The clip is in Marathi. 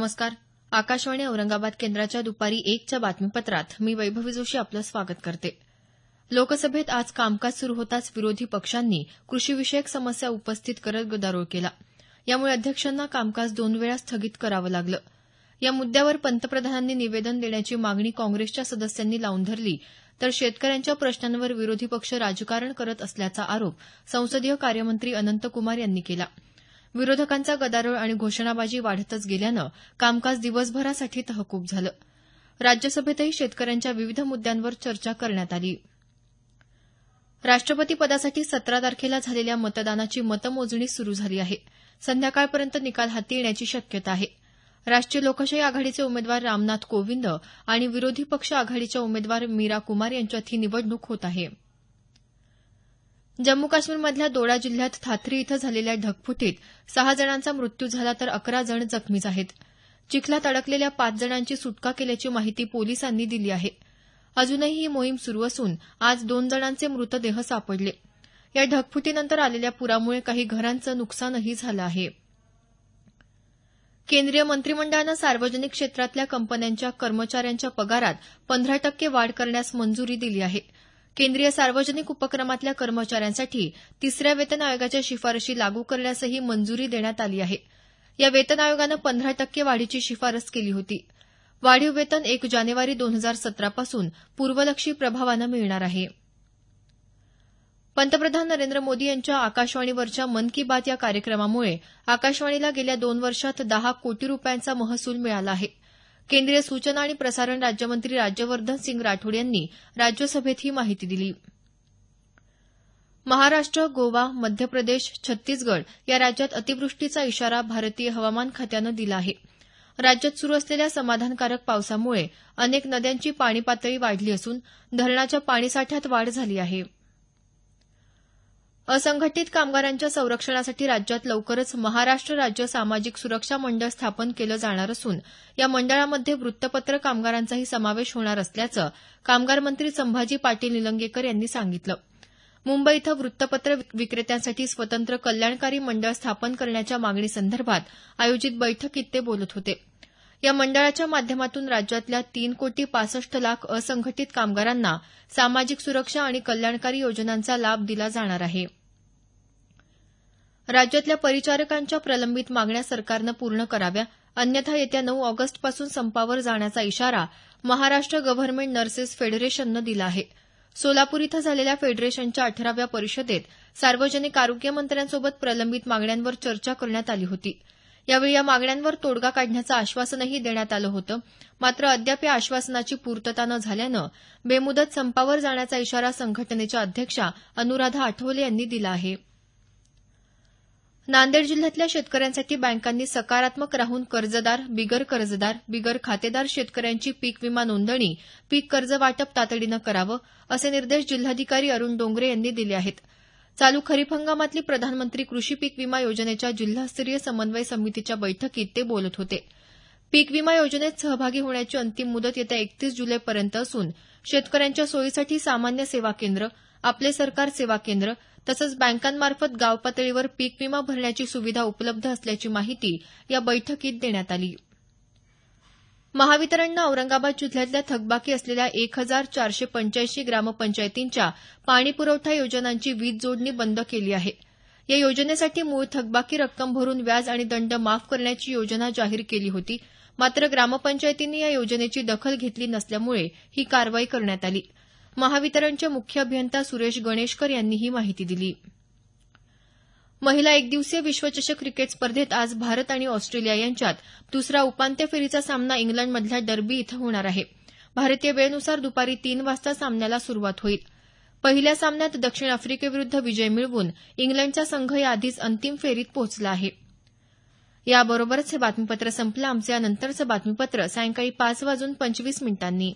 नमस्कार. आकाशवाणी औरंगाबाद केंद्राच्या दुपारी 1च्या बातमीपत्रात मी वैभवी जोशी आपलं स्वागत करते. लोकसभेत आज कामकाज सुरू होताच विरोधी पक्षांनी कृषीविषयक समस्या उपस्थित करत गदारोळ केला. यामुळे अध्यक्षांना कामकाज 2 वेळा स्थगित करावं लागलं. या मुद्द्यावर पंतप्रधानांनी निवेदन देण्याची मागणी काँग्रेसच्या सदस्यांनी लावून धरली, तर शेतकऱ्यांच्या प्रश्नांवर विरोधी पक्ष राजकारण करत असल्याचा आरोप संसदीय कार्यमंत्री अनंतकुमार यांनी केला. विरोधकांचा गदारोळ आणि घोषणाबाजी वाढतच गेल्यानं कामकाज दिवसभरासाठी तहकूब झालं. राज्यसभेतही शेतकऱ्यांच्या विविध मुद्द्यांवर चर्चा करण्यात आली. राष्ट्रपती पदासाठी 17 तारखेला झालेल्या मतदानाची मतमोजणी सुरू झाली आहे. संध्याकाळपर्यंत निकाल हाती येण्याची शक्यता आहे. राष्ट्रीय लोकशाही आघाडीचे उमेदवार रामनाथ कोविंद आणि विरोधी पक्ष आघाडीच्या उमेदवार मीरा कुमार यांच्यात ही निवडणूक होत आहे. जम्मू काश्मीरमधल्या दोडा जिल्ह्यात थाथरी इथं झालेल्या ढगफुटीत 6 जणांचा मृत्यू झाला तर 11 जण जखमी आहेत. चिखलात अडकलेल्या 5 जणांची सुटका केल्याची माहिती पोलिसांनी दिली आहे. अजूनही ही मोहीम सुरू असून आज 2 जणांचे मृतदेह सापडले. या ढगफुटीनंतर आलेल्या पुरामुळे काही घरांचं नुकसानही झालं आहे. केंद्रीय मंत्रिमंडळानं सार्वजनिक क्षेत्रातल्या कंपन्यांच्या कर्मचाऱ्यांच्या पगारात 15% वाढ करण्यास मंजुरी दिली आहे. केंद्रीय सार्वजनिक उपक्रमातल्या कर्मचाऱ्यांसाठी 3ऱ्या वेतन आयोगाच्या शिफारशी लागू करण्यासही मंजुरी देण्यात आली आहे. या वेतन आयोगानं 15% वाढीची शिफारस केली होती. वाढीव वेतन 1 जानेवारी 2017 पासून पूर्वलक्षी प्रभावानं मिळणार आहे. पंतप्रधान नरेंद्र मोदी यांच्या आकाशवाणीवरच्या मन की बात या कार्यक्रमामुळे आकाशवाणीला गेल्या 2 वर्षात 10 कोटी रुपयांचा महसूल मिळाला आहे. केंद्रीय सूचना आणि प्रसारण राज्यमंत्री राज्यवर्धन सिंग राठोड यांनी राज्यसभेत ही माहिती दिली. महाराष्ट्र, गोवा, मध्य प्रदेश, छत्तीसगड या राज्यात अतिवृष्टीचा इशारा भारतीय हवामान खात्यानं दिला आहे. राज्यात सुरू असलेल्या समाधानकारक पावसामुळे अनेक नद्यांची पाणी पातळी वाढली असून धरणाच्या पाणीसाठ्यात वाढ झाली आहे. असंघटित कामगारांच्या संरक्षणासाठी राज्यात लवकरच महाराष्ट्र राज्य सामाजिक सुरक्षा मंडळ स्थापन केलं जाणार असून या मंडळामध्ये वृत्तपत्र कामगारांचाही समावेश होणार असल्याचं कामगार मंत्री संभाजी पाटील निलंगेकर यांनी सांगितलं. मुंबई इथं वृत्तपत्र विक्रेत्यांसाठी स्वतंत्र कल्याणकारी मंडळ स्थापन करण्याच्या मागणीसंदर्भात आयोजित बैठकीत ते बोलत होते. या मंडळाच्या माध्यमातून राज्यातल्या 3,65,00,000 असंघटित कामगारांना सामाजिक सुरक्षा आणि कल्याणकारी योजनांचा लाभ दिला जाणार आहे. राज्यातल्या परिचारकांच्या प्रलंबित मागण्या सरकारनं पूर्ण कराव्या, अन्यथा येत्या 9 ऑगस्टपासून संपावर जाण्याचा इशारा महाराष्ट्र गव्हर्नमेंट नर्सेस फेडरेशननं दिला आहे. सोलापूर इथं झालेल्या फेडरेशनच्या 18व्या परिषदेत सार्वजनिक आरोग्य मंत्र्यांसोबत प्रलंबित मागण्यांवर चर्चा करण्यात आली होती. यावेळी या मागण्यांवर तोडगा काढण्याचं आश्वासनही देण्यात आलं होतं. मात्र अद्याप या आश्वासनाची पूर्तता न झाल्यानं बेमुदत संपावर जाण्याचा इशारा संघटनेच्या अध्यक्षा अनुराधा आठवले यांनी दिला आहे. नांदेड जिल्ह्यातल्या शेतकऱ्यांसाठी बँकांनी सकारात्मक राहून कर्जदार, बिगर खातेदार शेतकऱ्यांची पीक विमा नोंदणी, पीक कर्ज वाटप तातडीनं करावं असे निर्देश जिल्हाधिकारी अरुण डोंगरे यांनी दिले आहेत. चालू खरीप हंगामातली प्रधानमंत्री कृषी पीक विमा योजनेच्या जिल्हास्तरीय समन्वय समितीच्या बैठकीत ते बोलत होते. पीक विमा योजनेत सहभागी होण्याची अंतिम मुदत येत्या 31 जुलैपर्यंत असून शेतकऱ्यांच्या सोयीसाठी सामान्य सेवा केंद्र, आपले सरकार सेवा केंद्र तसंच बँकांमार्फत गाव पातळीवर पीक विमा भरण्याची सुविधा उपलब्ध असल्याची माहिती या बैठकीत देण्यात आली. महावितरणनं औरंगाबाद जिल्ह्यातल्या थकबाकी असलेल्या 1,485 ग्रामपंचायतींच्या पाणीपुरवठा योजनांची वीज जोडणी बंद केली आहे. या योजनेसाठी मूळ थकबाकी रक्कम भरून व्याज आणि दंड माफ करण्याची योजना जाहीर केली होती. मात्र ग्रामपंचायतींनी या योजनेची दखल घेतली नसल्यामुळे ही कारवाई करण्यात आली. महावितरणचे मुख्य अभियंता सुरेश गणेशकर यांनी ही माहिती दिली. महिला एकदिवसीय विश्वचषक क्रिकेट स्पर्धेत आज भारत आणि ऑस्ट्रेलिया यांच्यात दुसरा उपांत्य फेरीचा सामना इंग्लंडमधल्या डर्बी इथं होणार आहे. भारतीय वेळेनुसार दुपारी 3 वाजता सामन्याला सुरुवात होईल. पहिल्या सामन्यात दक्षिण आफ्रिकेविरुद्ध विजय मिळवून इंग्लंडचा संघ याआधीच अंतिम फेरीत पोहोचला आहे. याबरोबरच हे बातमीपत्र संपलं. आमचं यानंतरचं बातमीपत्र सायंकाळी 5:25 मिनिटांनी.